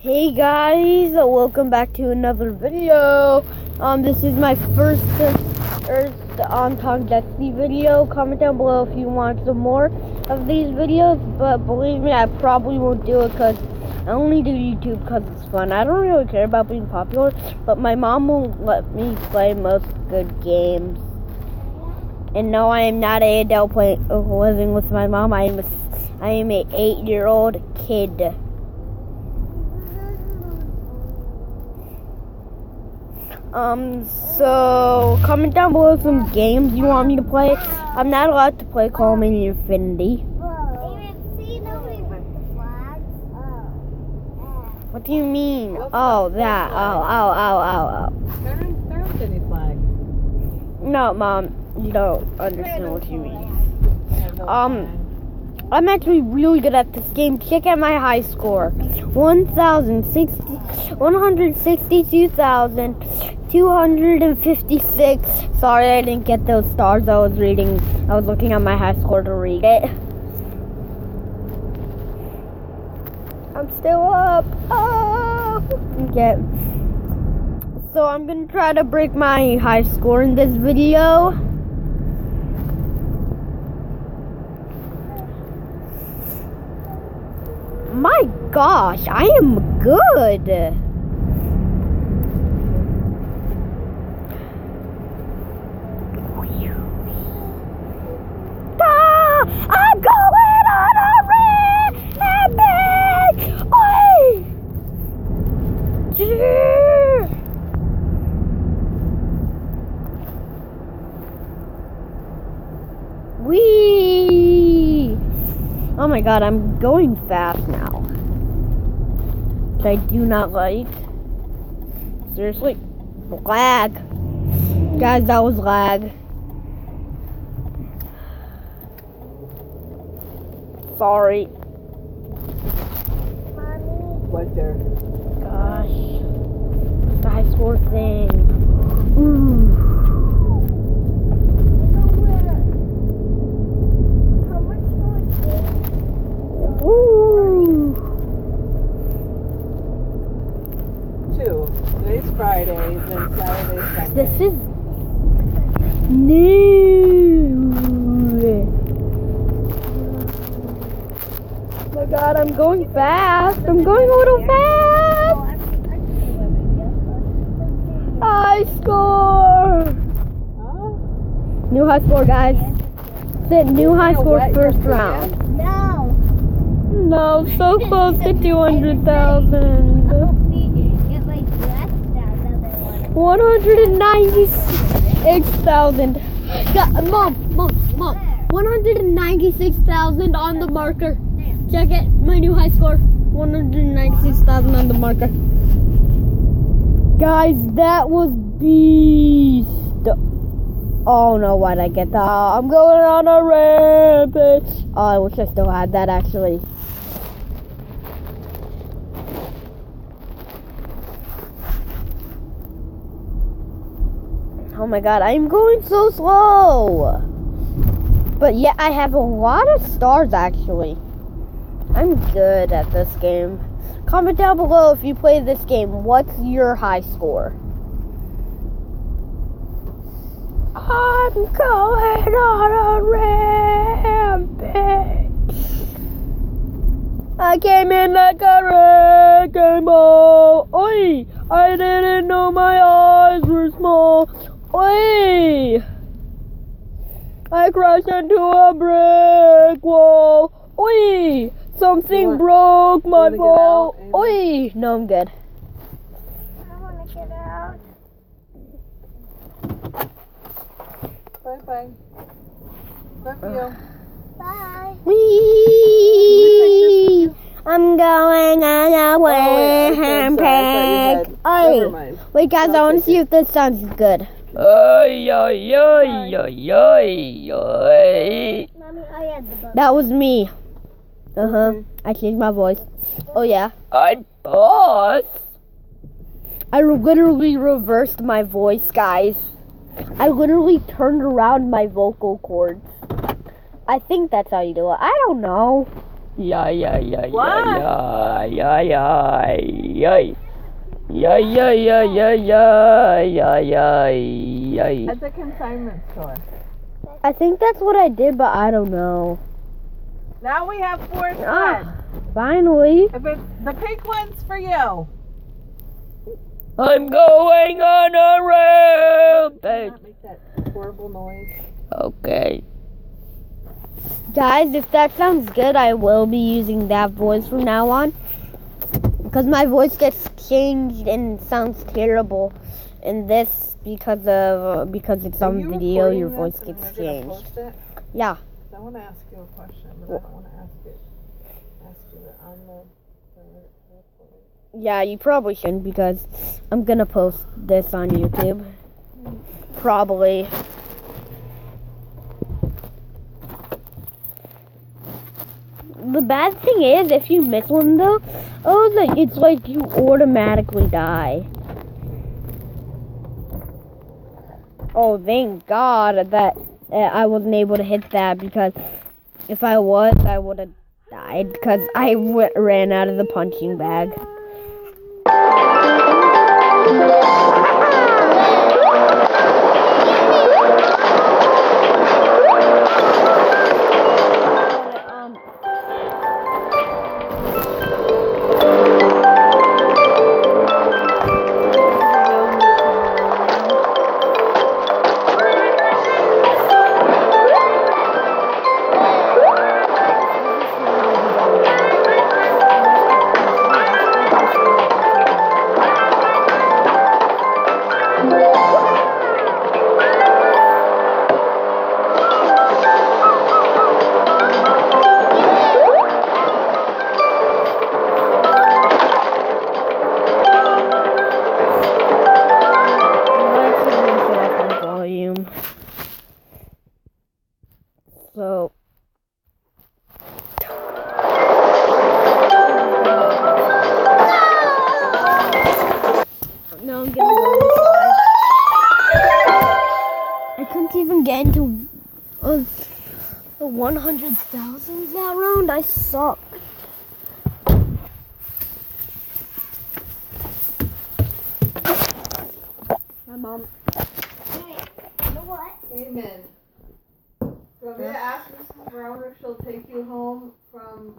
Hey guys, welcome back to another video. This is my first on Jetski video. Comment down below if you want some more of these videos, but believe me, I probably won't do it because I only do YouTube because it's fun. I don't really care about being popular, but my mom won't let me play most good games. And no, I am not an adult living with my mom. I am a 8-year-old kid. So comment down below some games you want me to play. I'm not allowed to play Call Me Infinity. What do you mean? Oh, that. Oh. There aren't any flags. No, Mom, you don't understand what you mean. I'm actually really good at this game. Check out my high score. 162,256. Sorry I didn't get those stars. I was looking at my high score to read it. I'm still up. Oh! Okay. So I'm gonna try to break my high score in this video. My gosh, I am good. I'm going on a rampage. Wee! Oh my god, I'm going fast now. Which I do not like. Seriously? Lag. Guys, that was lag. Sorry. What there? Gosh. The high score thing. Ooh. Today's Friday, then Saturday's Sunday. This is new. Oh my god, I'm going fast. I'm going a little fast. High score. Huh? New high score, guys. The new high score first round. No, so close to 200,000. 196,000. Mom. 196,000 on the marker. Check it. My new high score. 196,000 on the marker. Guys, that was beast. Oh no, why'd I get that? I'm going on a rampage. Oh, I wish I still had that actually. Oh my god, I'm going so slow. But yeah, I have a lot of stars actually. I'm good at this game. Comment down below if you play this game. What's your high score? I'm going on a rampage. I came in like a wrecking ball. Oi! I didn't know my eyes were small. Oi! I crashed into a brick wall. Oi! Something broke my ball. Oi! No, I'm good. I want to get out. Bye. Love you. Bye. Wee! I'm going on a rampage. Never mind. Wait, guys, I want to see if this sounds good. Mommy, I had the book. That was me. I changed my voice. Oh yeah. I'm boss. I literally reversed my voice, guys. I literally turned around my vocal cords. I think that's how you do it. I don't know. Yeah, yeah, yeah, What? yeah, yeah, yeah, yeah, yeah, yeah, yeah, yeah, yeah, yeah, yeah, yeah. At the consignment store. I think that's what I did, but I don't know. Now we have 4 sleds. Ah, finally. If it's the pink one's for you. I'm going on a Do rampage. not make that horrible noise. Okay. Guys, if that sounds good, I will be using that voice from now on. Because my voice gets changed and sounds terrible in this because it's Are on you video, recording your this voice and gets we're gonna changed. post it? Yeah. I want to ask you a question, but I don't want to ask you it on the recording. Yeah, you probably shouldn't because I'm gonna post this on YouTube. Probably. The bad thing is, if you miss one though, it's like you automatically die. Oh, thank God that I wasn't able to hit that, because if I was, I would have died because I ran out of the punching bag. So now I'm gonna go inside. I couldn't even get into the 100,000 that round. I suck. My mom. Amen. So I'm going to ask Mrs. Brown if she'll take you home from